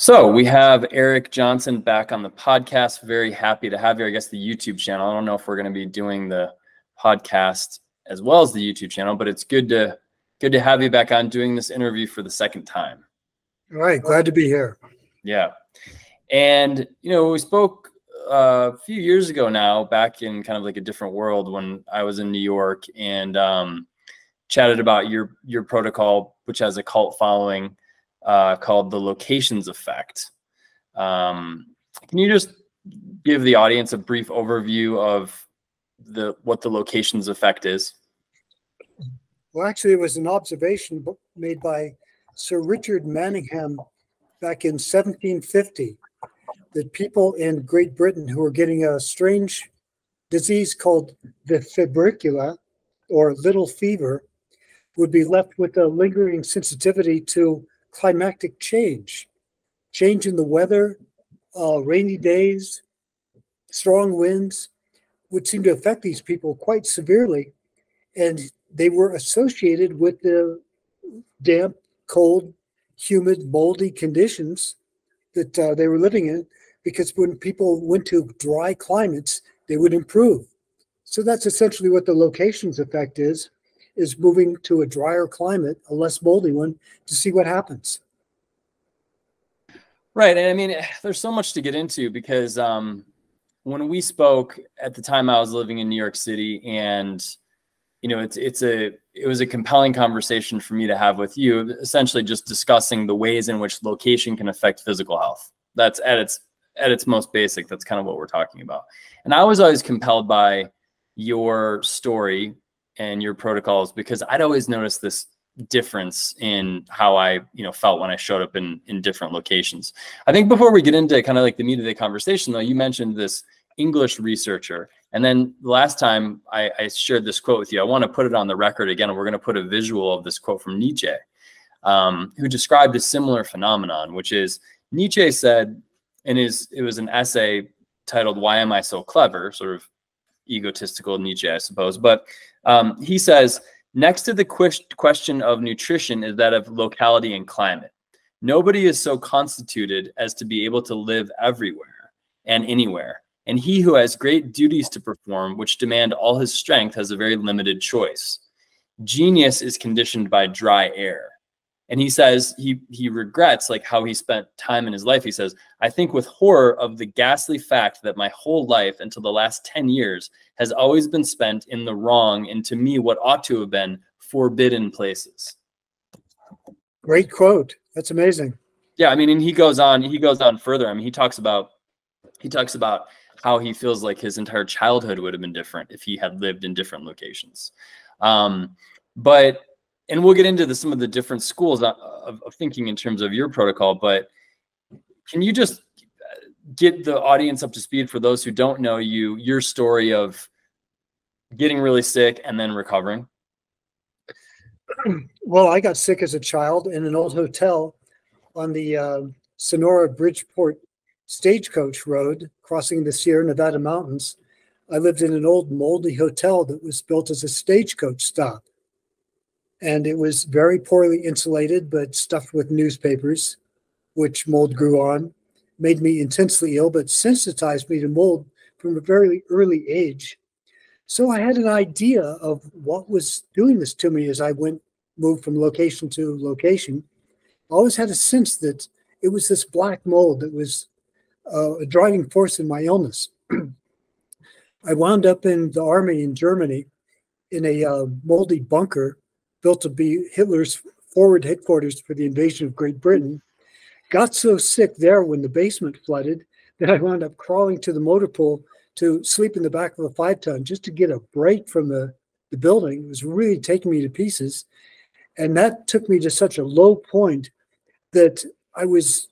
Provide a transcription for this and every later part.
So we have Erik Johnson back on the podcast. Very happy to have you. I guess the YouTube channel. I don't know if we're going to be doing the podcast as well as the YouTube channel, but it's good to have you back on doing this interview for the second time. All right, glad to be here. Yeah, and we spoke a few years ago now, back in kind of like a different world when I was in New York, and chatted about your protocol, which has a cult following. Called the locations effect. Can you just give the audience a brief overview of what the locations effect is? Well, actually, it was an observation made by Sir Richard Manningham back in 1750 that people in Great Britain who were getting a strange disease called the febricula, or little fever, would be left with a lingering sensitivity to climactic change in the weather, rainy days, strong winds would seem to affect these people quite severely. And they were associated with the damp, cold, humid, moldy conditions that they were living in, because when people went to dry climates, they would improve. So that's essentially what the locations effect is moving to a drier climate, a less moldy one, to see what happens. Right. And I mean, there's so much to get into, because when we spoke at the time, I was living in New York City, and it was a compelling conversation for me to have with you, essentially just discussing the ways in which location can affect physical health. That's at its most basic. That's kind of what we're talking about. And I was always compelled by your story and your protocols, because I'd always noticed this difference in how I felt when I showed up in different locations. I think before we get into kind of like the meat of the conversation, though, you mentioned this English researcher, and then the last time I shared this quote with you, I want to put it on the record again, and we're going to put a visual of this quote from Nietzsche, who described a similar phenomenon, which is, Nietzsche said it was an essay titled "Why Am I So Clever?" Sort of egotistical Nietzsche, I suppose, but he says, next to the question of nutrition is that of locality and climate. Nobody is so constituted as to be able to live everywhere and anywhere. And he who has great duties to perform, which demand all his strength, has a very limited choice. Genius is conditioned by dry air. And he says he regrets like how he spent time in his life. He says, I think with horror of the ghastly fact that my whole life until the last 10 years has always been spent in the wrong, and to me what ought to have been forbidden places. Great quote. That's amazing. Yeah, I mean, and he goes on further. I mean, he talks about how he feels like his entire childhood would have been different if he had lived in different locations. And we'll get into some of the different schools of thinking in terms of your protocol, but can you just get the audience up to speed, for those who don't know your story of getting really sick and then recovering? Well, I got sick as a child in an old hotel on the Sonora Bridgeport Stagecoach Road, crossing the Sierra Nevada mountains. I lived in an old moldy hotel that was built as a stagecoach stop. And it was very poorly insulated, but stuffed with newspapers, which mold grew on, made me intensely ill, but sensitized me to mold from a very early age. So I had an idea of what was doing this to me as I moved from location to location. I always had a sense that it was this black mold that was a driving force in my illness. I wound up in the army in Germany in a moldy bunker built to be Hitler's forward headquarters for the invasion of Great Britain. Got so sick there when the basement flooded that I wound up crawling to the motor pool to sleep in the back of a 5-ton just to get a break from the building. It was really taking me to pieces. And that took me to such a low point that I was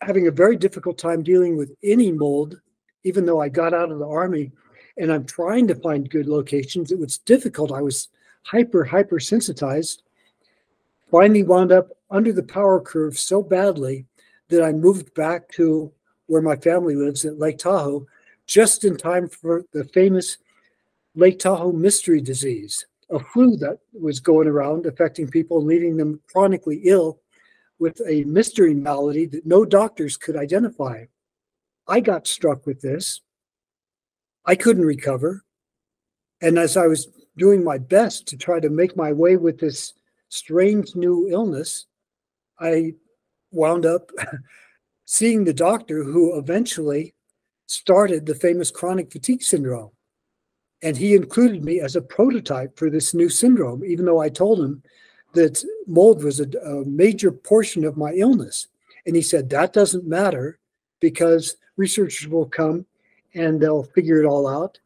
having a very difficult time dealing with any mold, even though I got out of the army and I'm trying to find good locations. It was difficult. I was hyper sensitized. Finally wound up under the power curve so badly that I moved back to where my family lives at Lake Tahoe, just in time for the famous Lake Tahoe mystery disease, a flu that was going around affecting people and leaving them chronically ill with a mystery malady that no doctors could identify. I got struck with this. I couldn't recover. And as I was doing my best to try to make my way with this strange new illness, I wound up seeing the doctor who eventually started the famous chronic fatigue syndrome. And he included me as a prototype for this new syndrome, even though I told him that mold was a major portion of my illness. And he said, that doesn't matter because researchers will come and they'll figure it all out.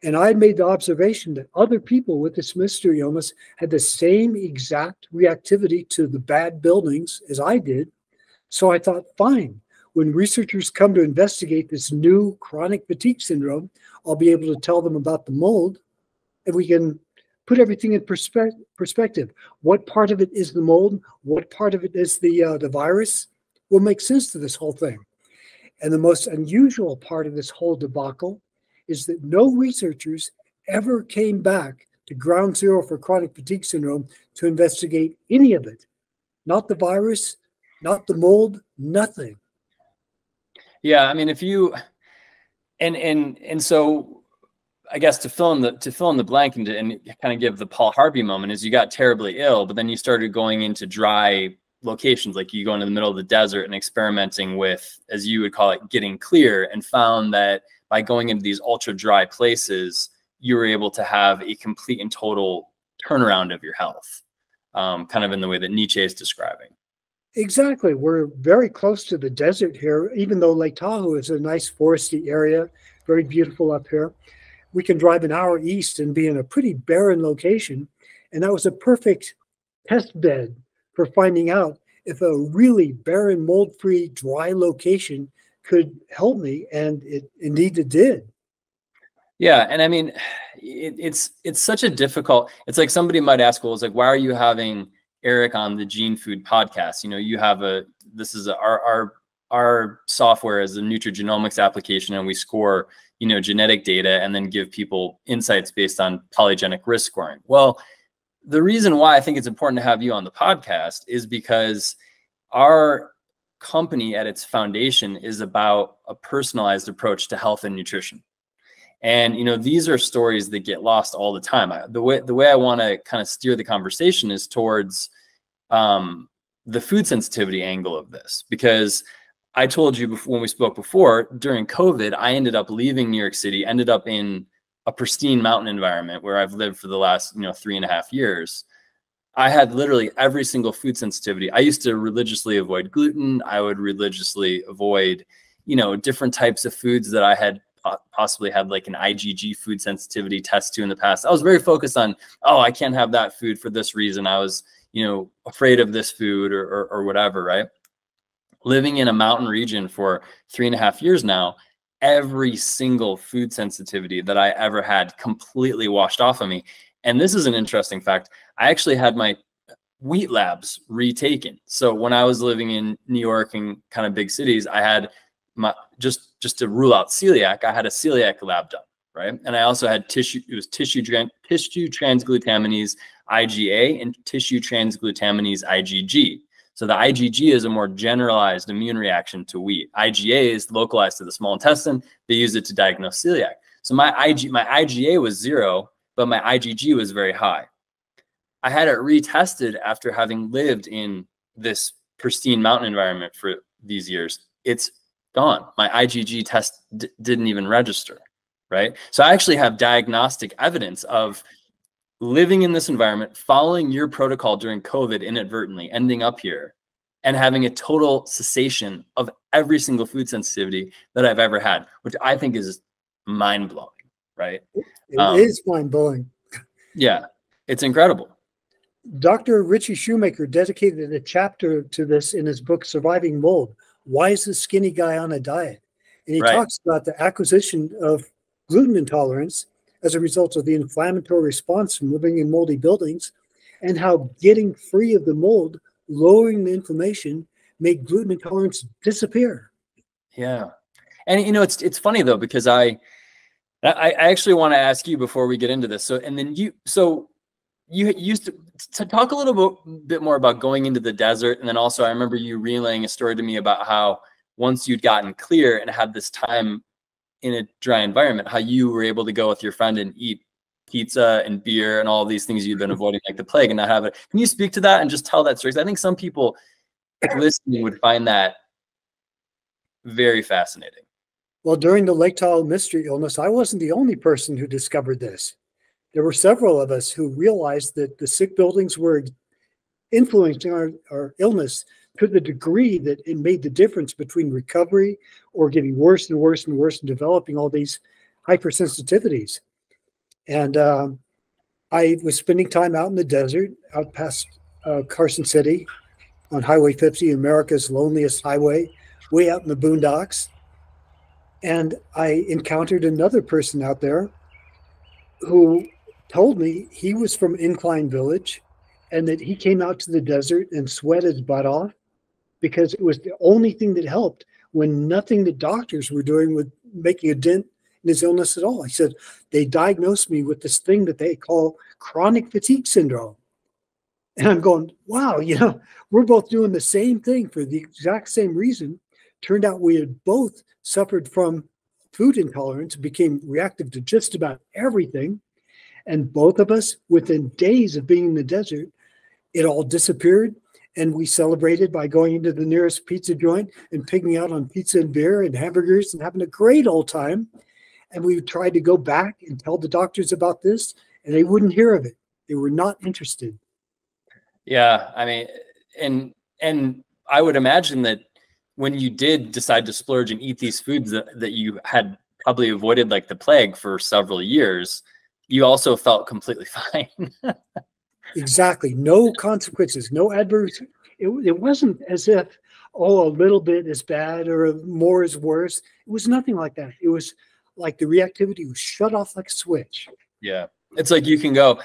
And I made the observation that other people with this mystery illness had the same exact reactivity to the bad buildings as I did. So I thought, fine, when researchers come to investigate this new chronic fatigue syndrome, I'll be able to tell them about the mold, and we can put everything in perspective. What part of it is the mold? What part of it is the virus? Will make sense to this whole thing. And the most unusual part of this whole debacle is that no researchers ever came back to ground zero for chronic fatigue syndrome to investigate any of it. Not the virus, not the mold, nothing. Yeah, I mean, if you and so I guess to fill in the blank and kind of give the Paul Harvey moment is you got terribly ill, but then you started going into dry locations, like you go into the middle of the desert and experimenting with, as you would call it, getting clear, and found that by going into these ultra dry places, you were able to have a complete and total turnaround of your health, kind of in the way that Nietzsche is describing. Exactly. We're very close to the desert here, even though Lake Tahoe is a nice foresty area, very beautiful up here. We can drive an hour east and be in a pretty barren location. And that was a perfect test bed for finding out if a really barren, mold-free, dry location could help me. And indeed it did. Yeah. And I mean, it's such a difficult, it's like somebody might ask, well, it's like, why are you having Erik on the Gene Food podcast? You know, you have our software is a nutrigenomics application, and we score, you know, genetic data and then give people insights based on polygenic risk scoring. Well, the reason why I think it's important to have you on the podcast is because our company at its foundation is about a personalized approach to health and nutrition. And, you know, these are stories that get lost all the time. The way I want to kind of steer the conversation is towards the food sensitivity angle of this, because I told you before, when we spoke before, during COVID, I ended up leaving New York City, ended up in a pristine mountain environment where I've lived for the last, you know, 3.5 years. I had literally every single food sensitivity. I used to religiously avoid gluten. I would religiously avoid, you know, different types of foods that I had possibly had like an IgG food sensitivity test to in the past. I was very focused on, oh, I can't have that food for this reason. I was, you know, afraid of this food or whatever, right? Living in a mountain region for 3.5 years now, every single food sensitivity that I ever had completely washed off of me. And this is an interesting fact. I actually had my wheat labs retaken. So when I was living in New York and kind of big cities, I had my, just to rule out celiac, I had a celiac lab done, right? And I also had tissue transglutaminase IgA and tissue transglutaminase IgG. So the IgG is a more generalized immune reaction to wheat. IgA is localized to the small intestine. They use it to diagnose celiac. So my IgA was 0, but my IgG was very high. I had it retested after having lived in this pristine mountain environment for these years. It's gone. My IgG test didn't even register, right? So I actually have diagnostic evidence of living in this environment, following your protocol during COVID inadvertently, ending up here and having a total cessation of every single food sensitivity that I've ever had, which I think is mind-blowing, right? It is mind-blowing. Yeah, it's incredible. Dr. Richie Shoemaker dedicated a chapter to this in his book, Surviving Mold. Why is the skinny guy on a diet? And he talks about the acquisition of gluten intolerance as a result of the inflammatory response from living in moldy buildings, and how getting free of the mold, lowering the inflammation, made gluten intolerance disappear. Yeah. And, you know, it's funny, though, because I actually want to ask you before we get into this. So you used to talk a little bit more about going into the desert. And then also I remember you relaying a story to me about how once you'd gotten clear and had this time in a dry environment, how you were able to go with your friend and eat pizza and beer and all of these things you've been avoiding like the plague and not have it. Can you speak to that and just tell that story? 'Cause I think some people listening would find that very fascinating. Well, during the Lake Tahoe mystery illness, I wasn't the only person who discovered this. There were several of us who realized that the sick buildings were influencing our illness to the degree that it made the difference between recovery or getting worse and worse and worse and developing all these hypersensitivities. And I was spending time out in the desert, out past Carson City on Highway 50, America's loneliest highway, way out in the boondocks. And I encountered another person out there who told me he was from Incline Village and that he came out to the desert and sweat his butt off because it was the only thing that helped when nothing the doctors were doing was making a dent in his illness at all. He said, they diagnosed me with this thing that they call chronic fatigue syndrome. And I'm going, wow, you know, we're both doing the same thing for the exact same reason. Turned out we had both suffered from food intolerance, became reactive to just about everything. And both of us, within days of being in the desert, it all disappeared. And we celebrated by going into the nearest pizza joint and picking out on pizza and beer and hamburgers and having a great old time. And we tried to go back and tell the doctors about this, and they wouldn't hear of it. They were not interested. Yeah, I mean, and I would imagine that when you did decide to splurge and eat these foods that you had probably avoided like the plague for several years, you also felt completely fine. Exactly. No consequences, no adverse. It wasn't as if, oh, a little bit is bad or more is worse. It was nothing like that. It was like the reactivity was shut off like a switch. Yeah. It's like you can go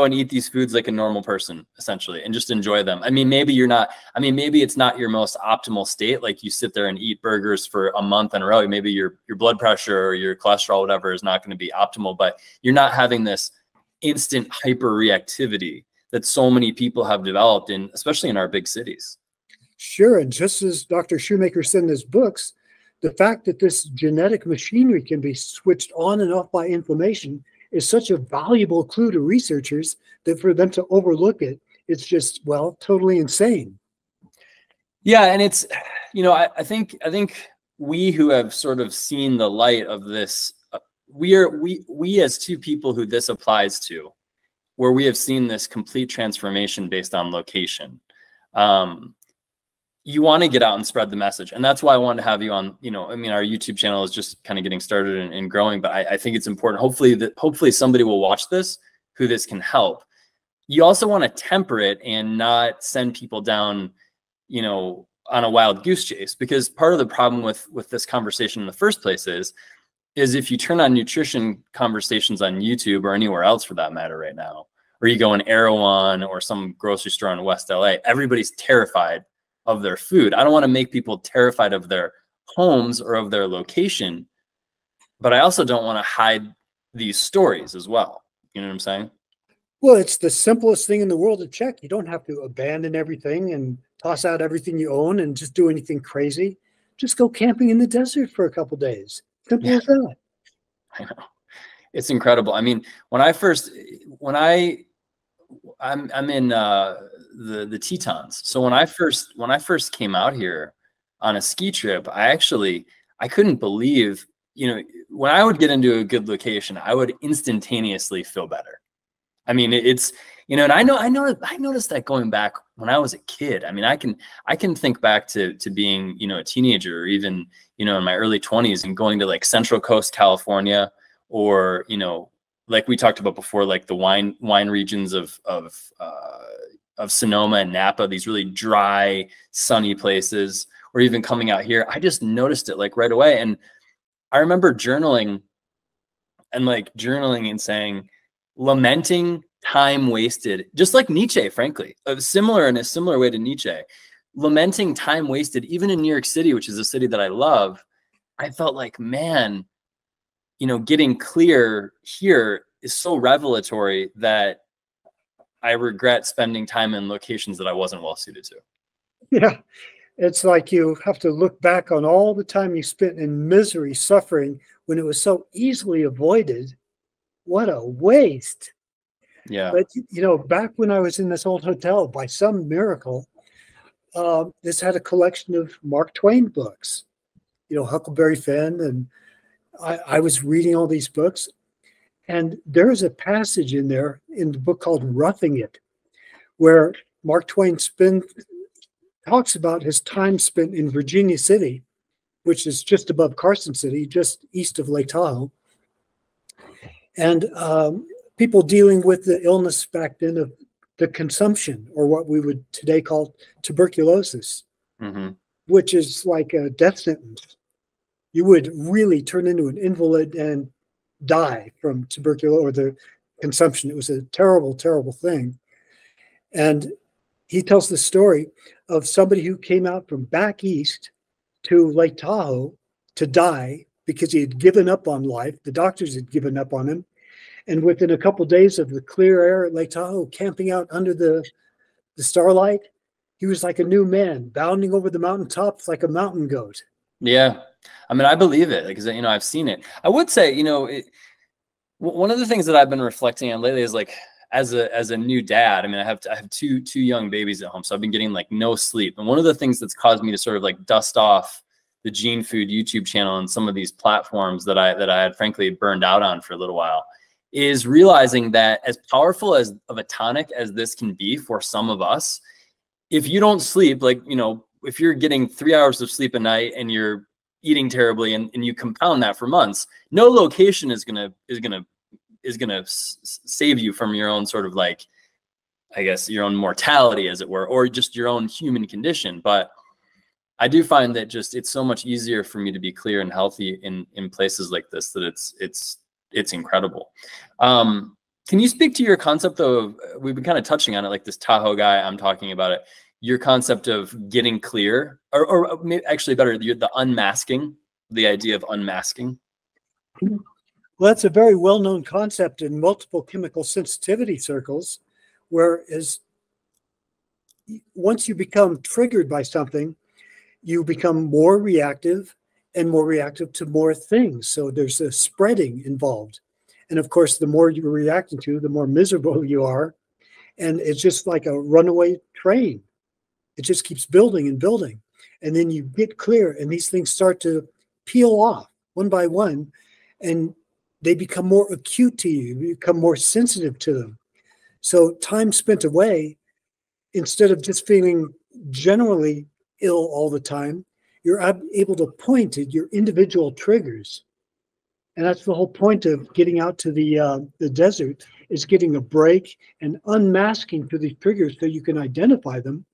and eat these foods like a normal person, essentially, and just enjoy them. I mean, maybe maybe it's not your most optimal state. Like you sit there and eat burgers for a month in a row. Maybe your blood pressure or your cholesterol, whatever, is not going to be optimal, but you're not having this instant hyper reactivity that so many people have developed especially in our big cities. Sure. And just as Dr. Shoemaker said in his books, the fact that this genetic machinery can be switched on and off by inflammation is such a valuable clue to researchers that for them to overlook it, it's just, well, totally insane. Yeah. And it's, you know, I think we who have sort of seen the light of this, we as two people who this applies to, where we have seen this complete transformation based on location. You want to get out and spread the message. And that's why I wanted to have you on, you know, I mean, our YouTube channel is just kind of getting started and growing, but I think it's important. Hopefully somebody will watch this who this can help. You also want to temper it and not send people down, you know, on a wild goose chase, because part of the problem with this conversation in the first place is if you turn on nutrition conversations on YouTube or anywhere else for that matter right now, or you go in Erewhon or some grocery store in West LA, everybody's terrified of their food. I don't want to make people terrified of their homes or of their location, but I also don't want to hide these stories as well. You know what I'm saying? Well, it's the simplest thing in the world to check. You don't have to abandon everything and toss out everything you own and just do anything crazy. Just go camping in the desert for a couple of days. Simple as that. I know. It's incredible. I mean, I'm in the Tetons. So when I first came out here on a ski trip, I couldn't believe, you know, when I would get into a good location, I would instantaneously feel better. I mean, it's, you know, and I noticed that going back when I was a kid. I mean, I can think back to being, you know, a teenager or even, you know, in my early 20s and going to like Central Coast, California, or, you know, like we talked about before, like the wine regions of Sonoma and Napa, these really dry, sunny places, or even coming out here. I just noticed it like right away. And I remember journaling and saying, lamenting time wasted, just like Nietzsche, frankly, in a similar way to Nietzsche, lamenting time wasted, even in New York City, which is a city that I love. I felt like, man, you know, getting clear here is so revelatory that I regret spending time in locations that I wasn't well suited to. Yeah. It's like you have to look back on all the time you spent in misery, suffering, when it was so easily avoided. What a waste. Yeah. But, you know, back when I was in this old hotel, by some miracle, this had a collection of Mark Twain books, you know, Huckleberry Finn. And I was reading all these books. And there's a passage in there in the book called Roughing It, where Mark Twain talks about his time spent in Virginia City, which is just above Carson City, just east of Lake Tahoe. And people dealing with the illness back then of the consumption, or what we would today call tuberculosis, which is like a death sentence. You would really turn into an invalid and die from tuberculosis or the consumption. It was a terrible, terrible thing. And he tells the story of somebody who came out from back east to Lake Tahoe to die because he had given up on life. The doctors had given up on him. And within a couple of days of the clear air at Lake Tahoe, camping out under the starlight, he was like a new man, bounding over the mountaintops like a mountain goat. Yeah. I mean, I believe it because, you know, I've seen it. I would say, you know, one of the things that I've been reflecting on lately is like, as a new dad, I mean, I have two young babies at home, so I've been getting like no sleep. And one of the things that's caused me to sort of like dust off the Gene Food YouTube channel and some of these platforms that I had frankly burned out on for a little while is realizing that as powerful as of a tonic as this can be for some of us, if you don't sleep, like, you know, if you're getting 3 hours of sleep a night and you're eating terribly and you compound that for months, no location is gonna save you from your own sort of like, I guess, your own mortality, as it were, or just your own human condition. But I do find that just it's so much easier for me to be clear and healthy in places like this that it's incredible. Can you speak to your concept of, we've been kind of touching on it, like this Tahoe guy, I'm talking about it, your concept of getting clear, or maybe actually better, the unmasking, the idea of unmasking? Well, that's a very well-known concept in multiple chemical sensitivity circles, whereas once you become triggered by something, you become more reactive and more reactive to more things. So there's a spreading involved. And of course, the more you're reacting to, the more miserable you are. And it's just like a runaway train. It just keeps building and building. And then you get clear and these things start to peel off one by one. And they become more acute to you. You become more sensitive to them. So time spent away, instead of just feeling generally ill all the time, you're able to point at your individual triggers. And that's the whole point of getting out to the desert, is getting a break and unmasking to these triggers so you can identify them.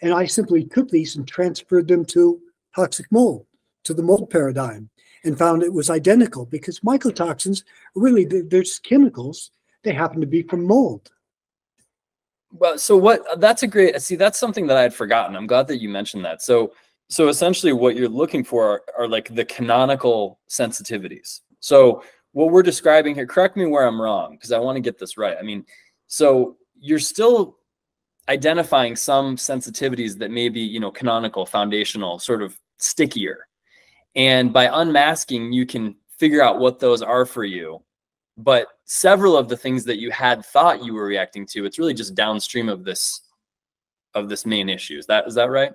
And I simply took these and transferred them to toxic mold, to the mold paradigm, and found it was identical, because mycotoxins, really, they're just chemicals. They happen to be from mold. Well, so that's a great, see, that's something that I had forgotten. I'm glad that you mentioned that. So essentially what you're looking for are like the canonical sensitivities. So what we're describing here, correct me where I'm wrong, because I want to get this right. I mean, so you're still identifying some sensitivities that may be, you know, canonical, foundational, sort of stickier. And by unmasking, you can figure out what those are for you. But several of the things that you had thought you were reacting to, it's really just downstream of this main issue. Is that right?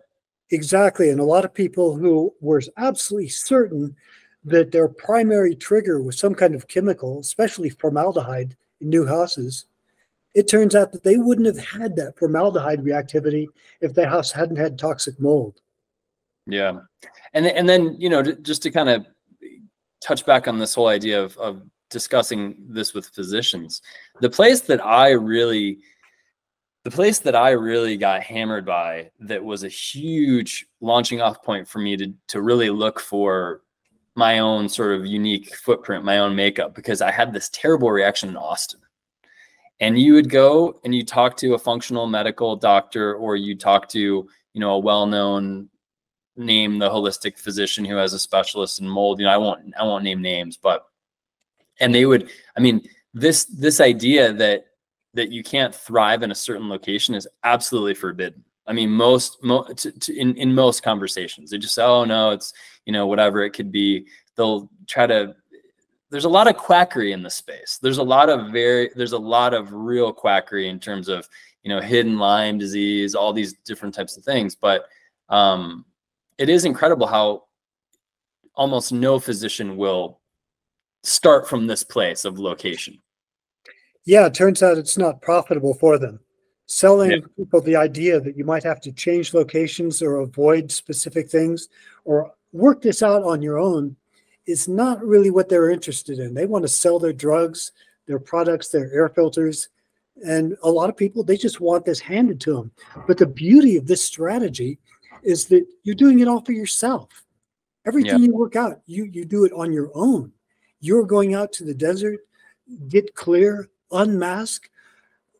Exactly. And a lot of people who were absolutely certain that their primary trigger was some kind of chemical, especially formaldehyde in new houses, it turns out that they wouldn't have had that formaldehyde reactivity if the house hadn't had toxic mold. Yeah. And then, you know, just to kind of touch back on this whole idea of discussing this with physicians, the place that I really got hammered by, that was a huge launching off point for me to really look for my own sort of unique footprint, my own makeup, because I had this terrible reaction in Austin. And you would go and you talk to a functional medical doctor, or you talk to, you know, a well-known name, the holistic physician who has a specialist in mold. You know, I won't name names, but, and they would, I mean, this idea that that you can't thrive in a certain location is absolutely forbidden. I mean, in most conversations, they just say, oh no, it's, you know, whatever it could be. They'll try to, there's a lot of quackery in the space. There's a lot of real quackery in terms of, you know, hidden Lyme disease, all these different types of things. But it is incredible how almost no physician will start from this place of location. Yeah, it turns out it's not profitable for them. Selling people the idea that you might have to change locations or avoid specific things or work this out on your own is not really what they're interested in. They want to sell their drugs, their products, their air filters. And a lot of people, they just want this handed to them. But the beauty of this strategy is that you're doing it all for yourself. Everything you work out, you do it on your own. You're going out to the desert, get clear, unmask,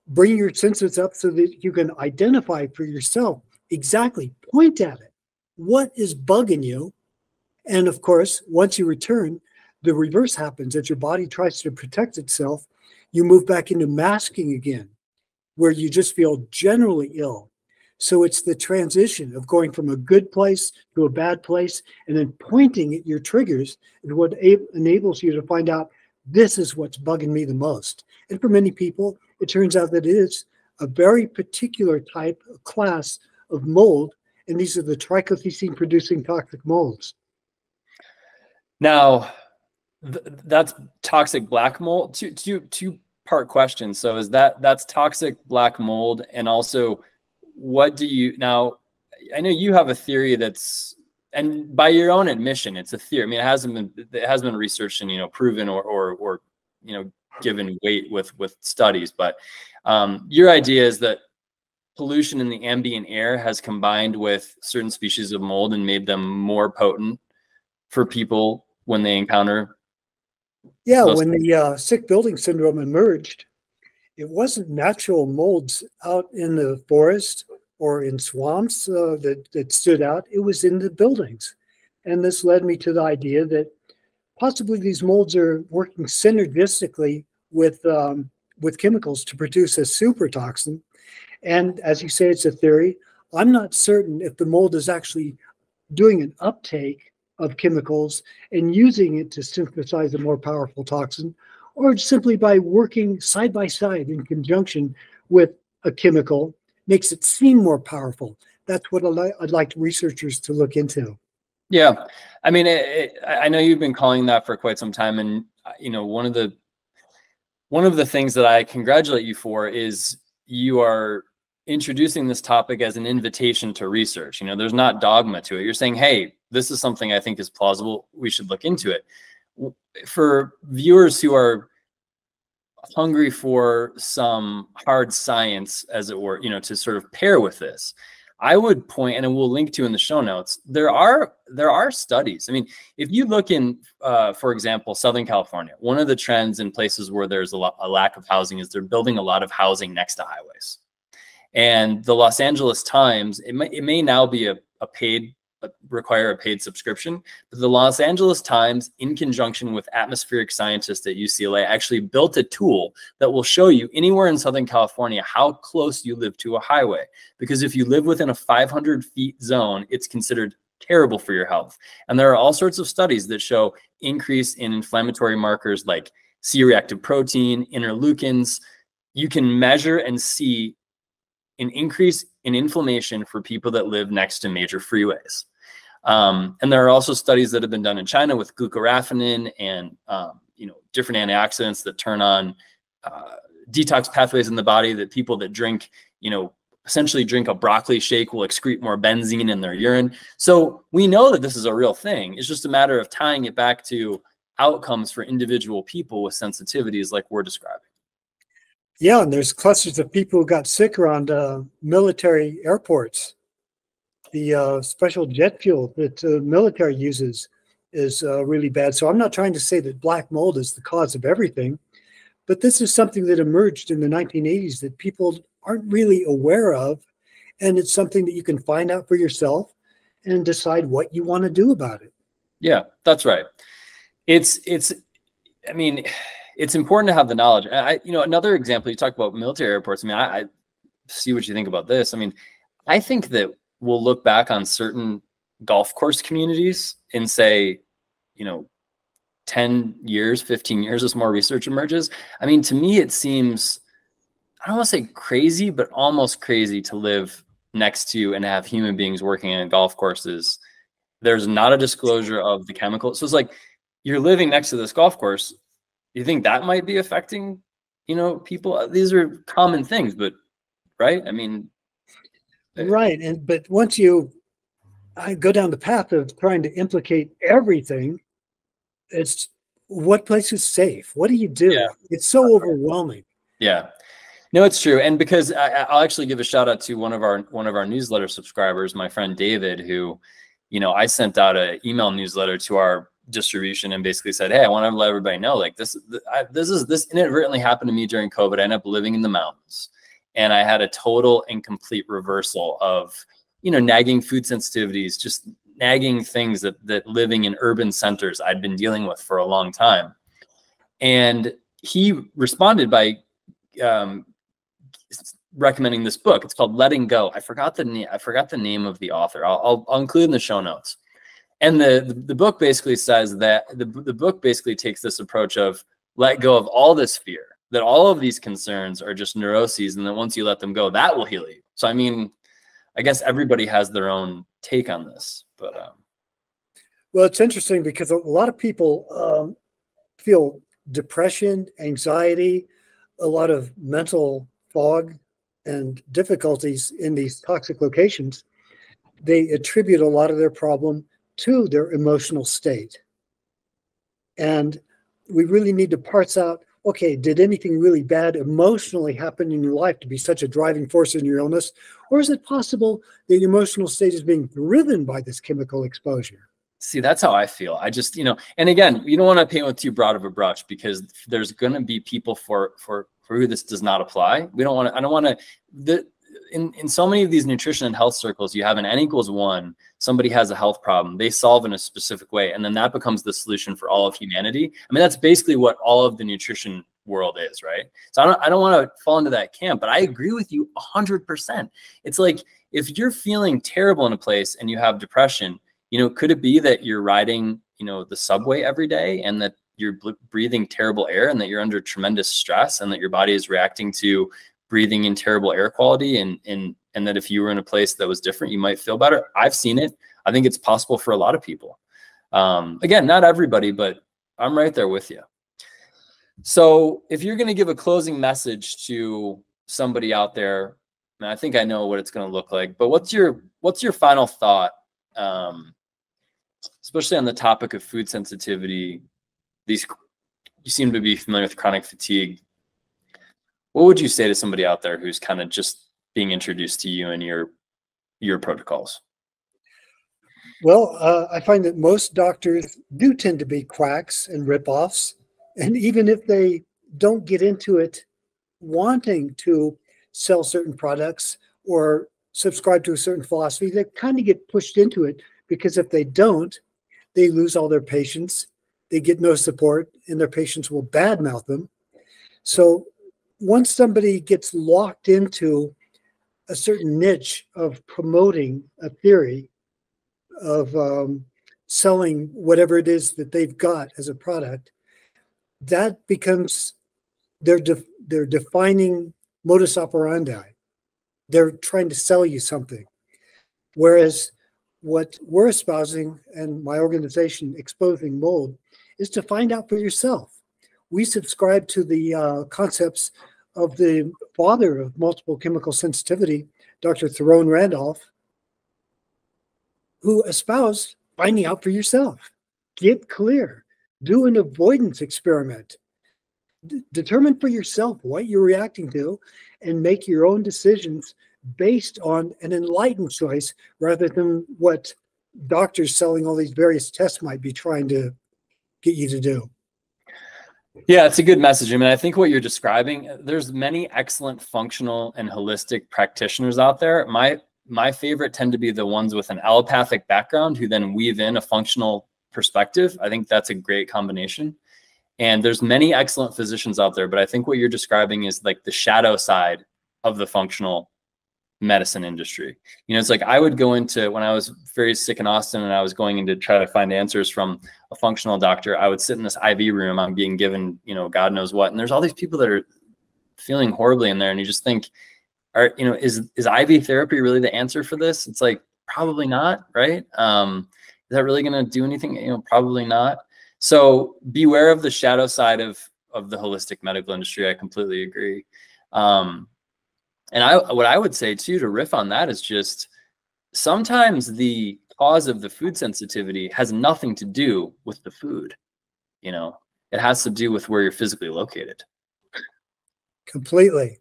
bring your senses up so that you can identify for yourself exactly, point at it. What is bugging you? And of course, once you return, the reverse happens. As your body tries to protect itself, you move back into masking again, where you just feel generally ill. So it's the transition of going from a good place to a bad place and then pointing at your triggers is what enables you to find out this is what's bugging me the most. And for many people, it turns out that it is a very particular type of class of mold, and these are the trichothecene-producing toxic molds. Now, that's toxic black mold. Two-part question. So is that's toxic black mold, and also what do you now? I know you have a theory that's, and by your own admission, it's a theory. I mean, it hasn't been researched and, you know, proven or you know, given weight with studies. But your idea is that pollution in the ambient air has combined with certain species of mold and made them more potent for people when they encounter. Yeah, when the sick building syndrome emerged, it wasn't natural molds out in the forest or in swamps that stood out. It was in the buildings. And this led me to the idea that possibly these molds are working synergistically with chemicals to produce a super toxin. And as you say, it's a theory. I'm not certain if the mold is actually doing an uptake of chemicals and using it to synthesize a more powerful toxin, or simply by working side by side in conjunction with a chemical makes it seem more powerful. That's what I'd like researchers to look into. Yeah, I mean, I know you've been calling that for quite some time, and you know, one of the things that I congratulate you for is you are introducing this topic as an invitation to research. You know, there's not dogma to it. You're saying, hey, this is something I think is plausible. We should look into it. For viewers who are hungry for some hard science, as it were, you know, to sort of pair with this, I would point, and we'll link to in the show notes, there are studies. I mean, if you look in, for example, Southern California, one of the trends in places where there's a lack of housing is they're building a lot of housing next to highways. And the Los Angeles Times, it may now be require a paid subscription, but the Los Angeles Times, in conjunction with atmospheric scientists at UCLA, actually built a tool that will show you anywhere in Southern California how close you live to a highway. Because if you live within a 500 feet zone, it's considered terrible for your health. And there are all sorts of studies that show increase in inflammatory markers like C-reactive protein, interleukins. You can measure and see an increase in inflammation for people that live next to major freeways. And there are also studies that have been done in China with glucoraphanin and you know, different antioxidants that turn on detox pathways in the body, that people that drink, you know, essentially drink a broccoli shake will excrete more benzene in their urine. So we know that this is a real thing. It's just a matter of tying it back to outcomes for individual people with sensitivities like we're describing. Yeah, and there's clusters of people who got sick around military airports. The special jet fuel that the military uses is really bad. So I'm not trying to say that black mold is the cause of everything, but this is something that emerged in the 1980s that people aren't really aware of. And it's something that you can find out for yourself and decide what you want to do about it. Yeah, that's right. I mean, it's important to have the knowledge. You know, another example, you talk about military airports. I mean, I see what you think about this. I mean, I think that we'll look back on certain golf course communities and say, you know, 10 years, 15 years as more research emerges. I mean, to me, it seems, I don't want to say crazy, but almost crazy to live next to and have human beings working in golf courses. There's not a disclosure of the chemical. So it's like, you're living next to this golf course. You think that might be affecting, you know, people? These are common things, but right? I mean, right. But once you go down the path of trying to implicate everything, it's what place is safe? What do you do? Yeah. It's so overwhelming. Yeah. No, it's true. And because I'll actually give a shout out to one of our newsletter subscribers, my friend David, who, you know, I sent out an email newsletter to our distribution and basically said, hey, I want to let everybody know, like, this inadvertently happened to me during COVID. I ended up living in the mountains, and I had a total and complete reversal of, you know, nagging food sensitivities, just nagging things that living in urban centers I'd been dealing with for a long time. And he responded by recommending this book. It's called Letting Go. I forgot the name of the author. I'll include in the show notes. And the book basically says that the book basically takes this approach of let go of all this fear, that all of these concerns are just neuroses, and that once you let them go, that will heal you. So, I mean, I guess everybody has their own take on this, but well, it's interesting because a lot of people feel depression, anxiety, a lot of mental fog and difficulties in these toxic locations. They attribute a lot of their problem to their emotional state. And we really need to parse out, okay, did anything really bad emotionally happen in your life to be such a driving force in your illness? Or is it possible that your emotional state is being driven by this chemical exposure? See, that's how I feel. I just, you know, and again, you don't want to paint with too broad of a brush, because there's going to be people for who this does not apply. I don't want to, in so many of these nutrition and health circles, you have an N=1, somebody has a health problem, they solve in a specific way, and then that becomes the solution for all of humanity. I mean, that's basically what all of the nutrition world is, right? So I don't want to fall into that camp, but I agree with you 100%. It's like, if you're feeling terrible in a place and you have depression, you know, could it be that you're riding, you know, the subway every day, and that you're breathing terrible air, and that you're under tremendous stress, and that your body is reacting to breathing in terrible air quality, and that if you were in a place that was different, you might feel better? I've seen it. I think it's possible for a lot of people. Again, not everybody, but I'm right there with you. So if you're going to give a closing message to somebody out there, and I think I know what it's going to look like, but what's your final thought, especially on the topic of food sensitivity? You seem to be familiar with chronic fatigue. What would you say to somebody out there who's kind of just being introduced to you and your protocols? Well, I find that most doctors do tend to be quacks and ripoffs. And even if they don't get into it wanting to sell certain products or subscribe to a certain philosophy, they kind of get pushed into it, because if they don't, they lose all their patients, they get no support, and their patients will badmouth them. So once somebody gets locked into a certain niche of promoting a theory of selling whatever it is that they've got as a product, that becomes their defining modus operandi. They're trying to sell you something. Whereas what we're espousing, and my organization, Exposing Mold, is to find out for yourself. We subscribe to the concepts of the father of multiple chemical sensitivity, Dr. Theron Randolph, who espoused finding out for yourself. Get clear. Do an avoidance experiment. Determine for yourself what you're reacting to, and make your own decisions based on an enlightened choice, rather than what doctors selling all these various tests might be trying to get you to do. Yeah, it's a good message. I mean, I think what you're describing, there's many excellent functional and holistic practitioners out there. My favorite tend to be the ones with an allopathic background who then weave in a functional perspective. I think that's a great combination. And there's many excellent physicians out there, but I think what you're describing is like the shadow side of the functional medicine industry. You know, it's like I would go into, when I was very sick in Austin and I was going in to try to find answers from a functional doctor, I would sit in this IV room, I'm being given, you know, God knows what. And there's all these people that are feeling horribly in there. And you just think, you know, is IV therapy really the answer for this? It's like, probably not, right? Is that really going to do anything? You know, probably not. So beware of the shadow side of the holistic medical industry. I completely agree. And what I would say too, to riff on that, is just sometimes the cause of the food sensitivity has nothing to do with the food. You know, it has to do with where you're physically located. Completely.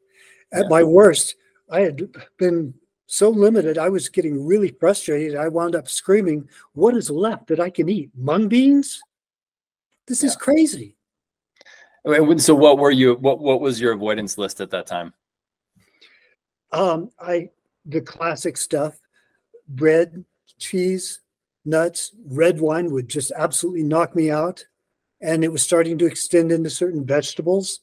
At my worst, I had been so limited, I was getting really frustrated. I wound up screaming, "What is left that I can eat? Mung beans? This is crazy." So what was your avoidance list at that time? The classic stuff: bread, cheese, nuts, red wine would just absolutely knock me out. And it was starting to extend into certain vegetables.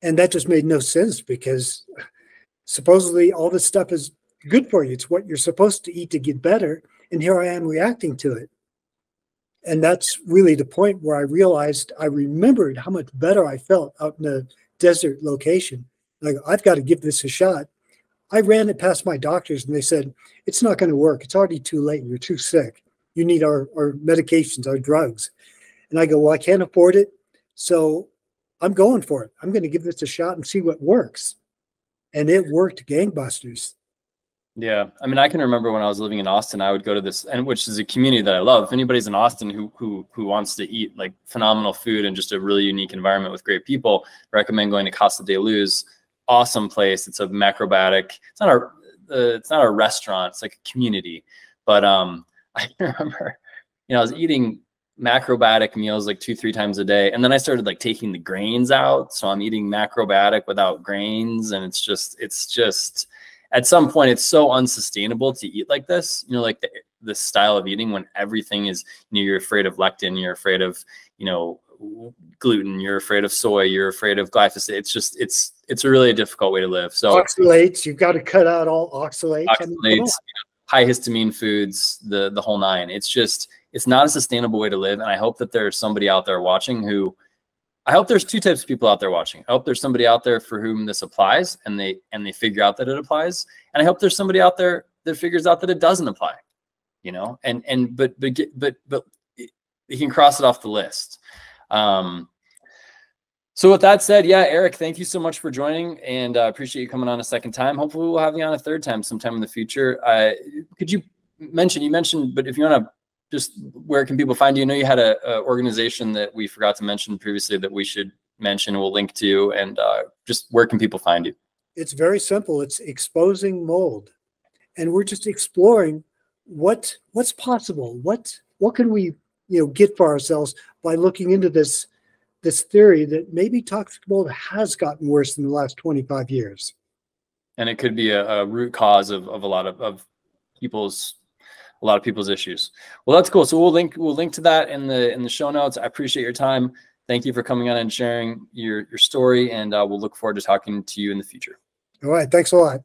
And that just made no sense, because supposedly all this stuff is good for you. It's what you're supposed to eat to get better. And here I am reacting to it. And that's really the point where I realized, I remembered how much better I felt out in a desert location. Like, I've got to give this a shot. I ran it past my doctors and they said, "It's not going to work. It's already too late. You're too sick. You need our medications, our drugs." And I go, "Well, I can't afford it. So I'm going for it. I'm going to give this a shot and see what works." And it worked gangbusters. Yeah. I mean, I can remember when I was living in Austin, I would go to this, and which is a community that I love. If anybody's in Austin who wants to eat like phenomenal food and just a really unique environment with great people, recommend going to Casa de Luz. Awesome place. It's a macrobiotic. It's not a restaurant. It's like a community. But I remember, you know, I was eating macrobiotic meals like 2-3 times a day, and then I started like taking the grains out. So I'm eating macrobiotic without grains, and it's just at some point it's so unsustainable to eat like this. You know, like this style of eating when everything is, you know, you're afraid of lectin, you're afraid of, you know, gluten, you're afraid of soy, you're afraid of glyphosate. It's just it's a really difficult way to live. So oxalates, you've got to cut out all oxalates. High histamine foods, the whole nine. It's not a sustainable way to live. And I hope that there's somebody out there watching I hope there's two types of people out there watching. I hope there's somebody out there for whom this applies and they figure out that it applies. And I hope there's somebody out there that figures out that it doesn't apply, you know, but you can cross it off the list. So with that said, yeah, Erik, thank you so much for joining, and I appreciate you coming on a second time. Hopefully we'll have you on a third time sometime in the future. Could you mentioned, but if you want to, just where can people find you? I know you had a organization that we forgot to mention previously that we should mention, we'll link to, and just where can people find you? It's very simple. It's Exposing Mold. And we're just exploring what's possible. What can we, you know, get for ourselves by looking into this theory that maybe toxic mold has gotten worse in the last 25 years. And it could be a root cause of a lot of people's issues. Well, that's cool. So we'll link to that in the show notes. I appreciate your time. Thank you for coming on and sharing your story, and we'll look forward to talking to you in the future. All right. Thanks a lot.